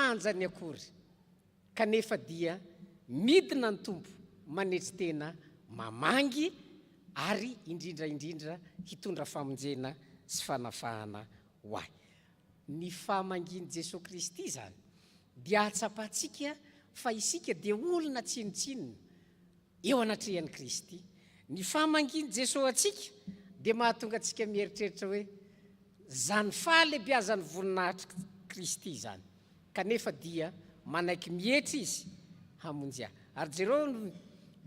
lanjany akory kanefa dia midina ny tompo manetry tena mamangy ary indrindra hitondra famonjena sy fanafahana ho ahy. Ny fahamangiany Jesosy Kristy zany dia atsapatsika fa isika dia olona tsinotsinona eo anatrehan'i Kristy. Ny fahamangiany Jesosy atsika dia mahatonga atsika mieritreritra hoe zany fahalebiazany voninahitry Kristy zany, kanefa dia manaiky mietry izy hamonjy ahy. Ary jereo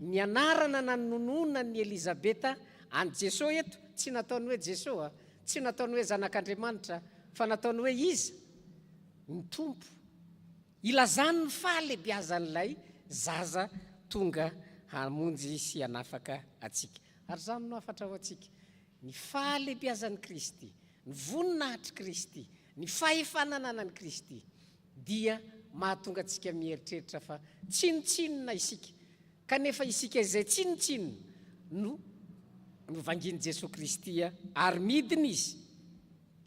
ny anarana nanonona ny Elizabeta any Jesosy eto tsy nataony hoe Jesosy, tsy nataony hoe zanak'Andriamanitra, fa nataony hoe iza ny tompo, ilazany ny fahalebiazan'ilay zaza tonga hamonjy sy hanafaka atsika. Ary zany no afatra ho atsika ny fahalebiazan'i Kristy, ny voninahitry Kristy, ny fahefanananan'i Kristy dia mahatonga atsika mieritreritra fa tsinotsinona isika, kanefa isika izay tsinotsinona no vangiany Jesosy Kristy ary midina izy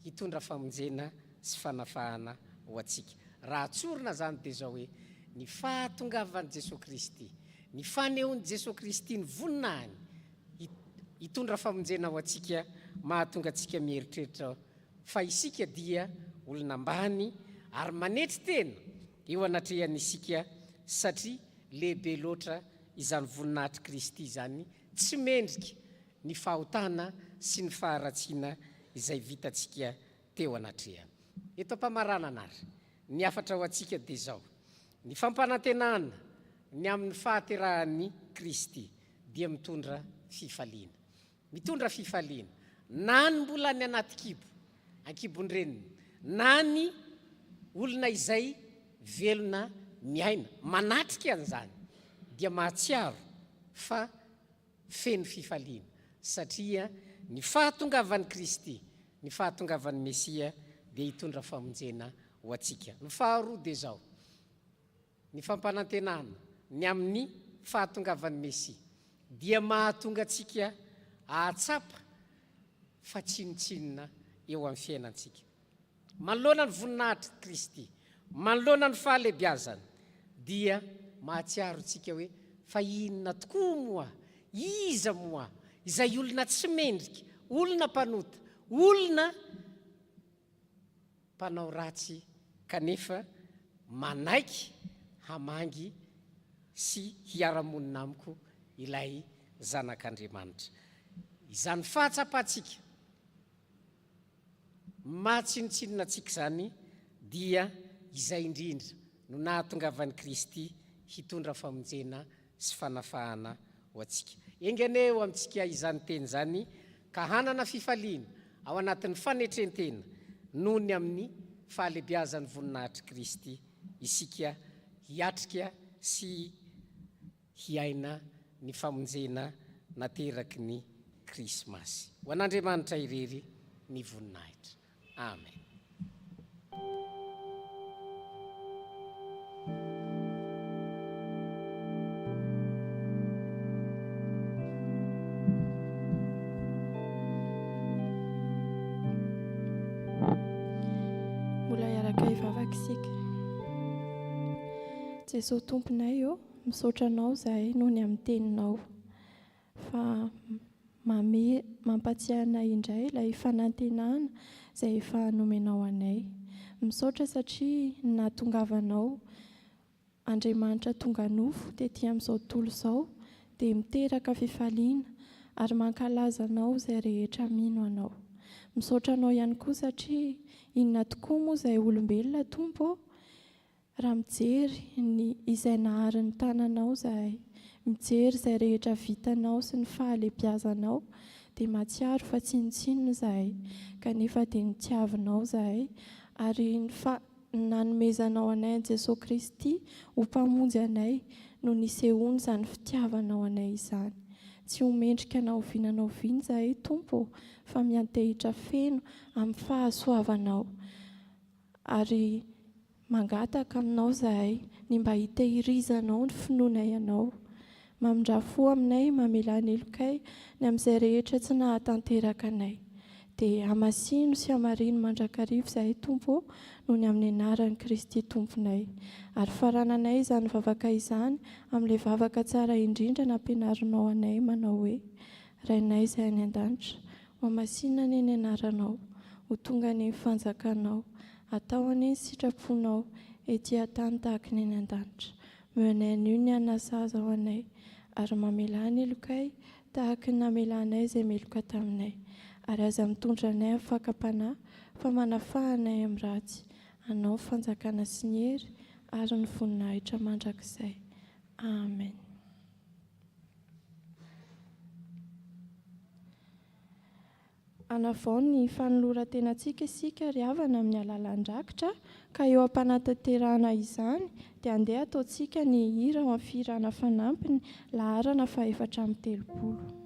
hitondra famonjena sy fanafahana ho atsika. Raha tsorina zany dia zao hoe ny fahatongavan'i Jesosy Kristy, ny fanehoan'i Jesosy Kristy ny voninahiny hitondra famonjena ho atsika, mahatonga atsika mieritreritra fa isika dia olona ambany ary manetry tena eo anatrehan' isika satria lehibe loatra izany voninahitry Kristy zany, tsy mendrika ny fahotana sy ny faharatsiana izay vitantsika teo anatrehany. Eto am-pamaranana ary ny afatra ho atsika dia zao: ny fampanantenana ny amin'ny fahaterahan'ny Kristy dia mitondra fifaliana. Mitondra fifaliana na ny mbola ny anaty kibo, ankibon-dreniny, na ny olona izay velona miaina manatrika an'izany dia mahatsiaro fa feno fifaliana satria ny fahatongavan'i Kristy, ny fahatongavan'i Mesia dia hitondra famonjena ho atsika. Ny faharoa dia zao: ny fampanantenana ny amin'ny fahatongavan'i Mesia dia mahatonga atsika ahatsapa fa tsinotsinona eo amin'ny fiainantsika. Manoloana ny voninahitry Kristy, manoloana ny fahalebiazany dia mahatsiaro tsika hoe fa inona tokoa moa, iza moa izay olona tsy mendrika, olona mpanota, olona mpanao ratsy kanefa manaiky hamangy sy hiara-monina amiko ilay zanak'Andriamanitra. Izany fahatsapatsika mahatsinotsinona atsika zany dia izay indrindra no nahatongavan'i Kristy hitondra famonjena sy fanafahana ho atsika. Enganeo amintsika izany teny zany ka hanana fifaliana ao anatin'ny fanetrentena noho ny amin'ny fahalebiazan'ny voninahitry Kristy, isika hiatrika sy hiaina ny famonjena nateraky ny Krismasy. Ho an'Andriamanitra irery ny voninahitra. Amen. Mbola iaraka ivavakisika. Jesosy tomponay eo, misaotra anao zahay noho ny amin'ny teninao fa mampatsiahy anay indray ilay fanantenana izay efa nomenao anay. Misaotra satria nahatongavanao Andriamanitra tonga nofo tetỳ amin'izao tontolo izao dia miteraka fifaliana ary mankalaza anao izay rehetra mino anao. Misaotra anao ihany koa satria inona tokoa moa izay olombelona tompo raha mijery izay naharin'ny tananao zahay, mijery izay rehetra vitanao sy ny fahalebiazanao dia mahatsiaro fa tsinotsinona zahay, kanefa dia nitiavinao zahay ary nanomezanao anay an'i Jesosy Kristy ho mpamonjy anay no nisehoany izany fitiavanao anay izany. Tsy homendrika na ovinanao oviana zahay tompo fa miantehitra feno amin'ny fahasoavanao ary mangataka aminao zahay ny mba hitehirizanao ny finoanay anao, mamindrafo aminay, mamela anelokay ny amin'izay rehetra tsy nahatanteraka anay. dia hamasino sy hamarino mandrakarivo izahay tompo noho ny amin'ny anaran'i Kristy tomponay. Ary farananay izany vavaka izany amin'ilay vavaka tsara indrindra nampianarinao anay manao hoe: Rainay izay any an-danitra, ho hamasinina ny anaranao, ho tonga ny fanjakanao, atao any ny sitraponao, etỳ an-tany tahaka ny any an-danitra. Meo anay anio ny anasaza ho anay, ary mamela ny lokay tahaka ny namelanay izay meloka taminay. Ary aza mitondra anay amin'ny fakapanahy fa manafahanay amin'ny ratsy. Anao fanjakana sy ny hery ary ny voninahitra mandrakizay. Amen. Anavao ny fanoloran-tenantsika isika ry havana amin'ny alalan-drakitra, ka eo am-panatanterahana izany dia andeha ataontsika ny hira ho amin'ny firana fanampiny laharana 430.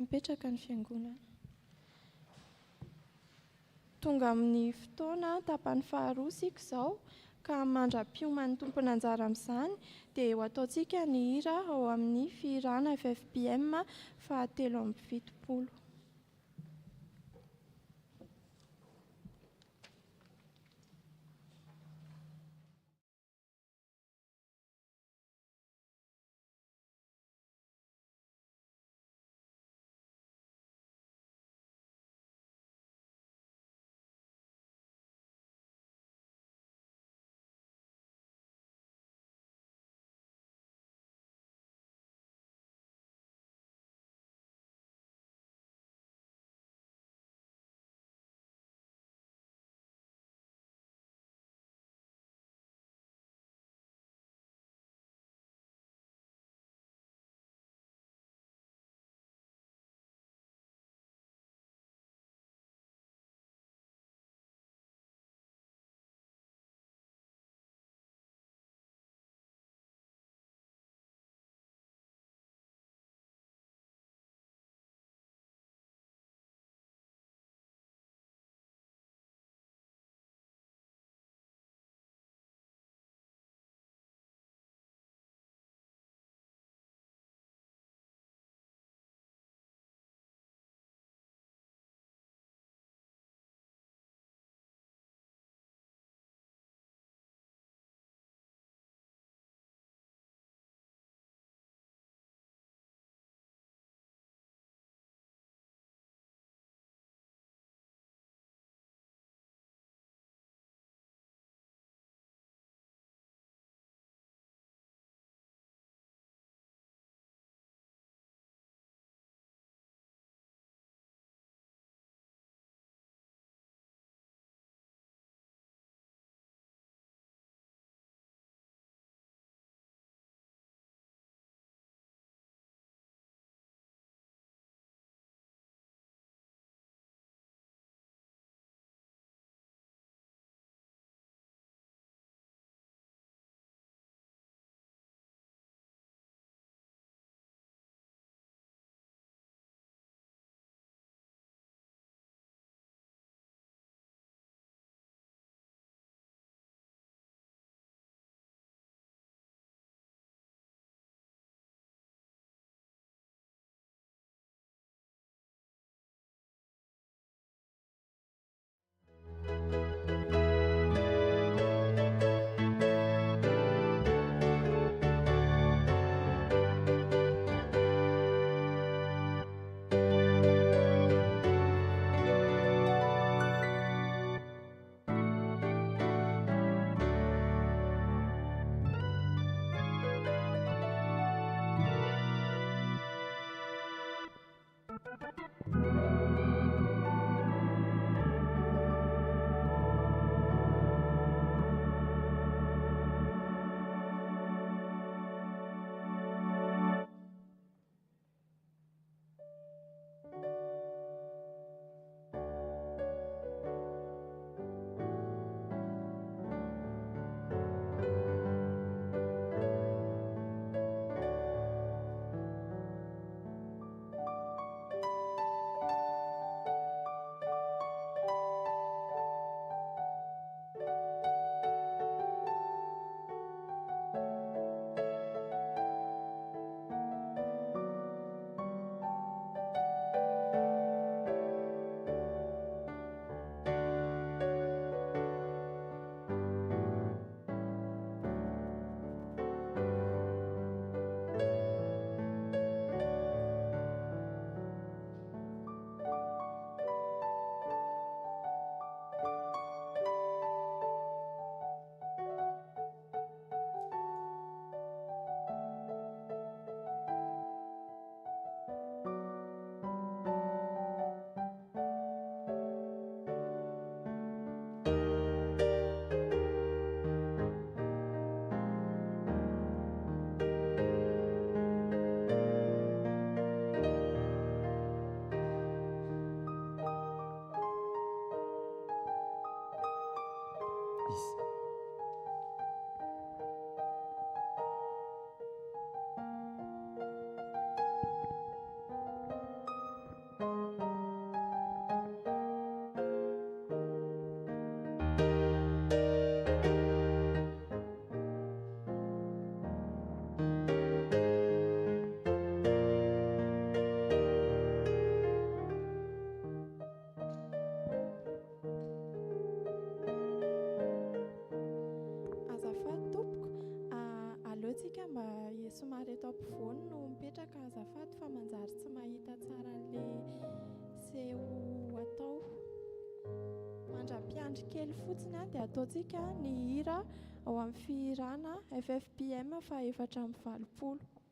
Mipetraka ny fiangonana. Tonga amin'ny fotoana tapany faharoa isika izao ka mandra-pioman'ny tompony anjara amin'izany dia ho ataontsika ny hira ao amin'ny firana FFPM 770. izy. Azafady tompoko, aleotsika mba somary eto ampovoany no mipetraka azafady fa manjary tsy mahita tsara an'ilay seho atao. Mandra-piandry kely fotsiny dia ataontsika ny hira ao amin'ny fihirana FFPM fa 4:20.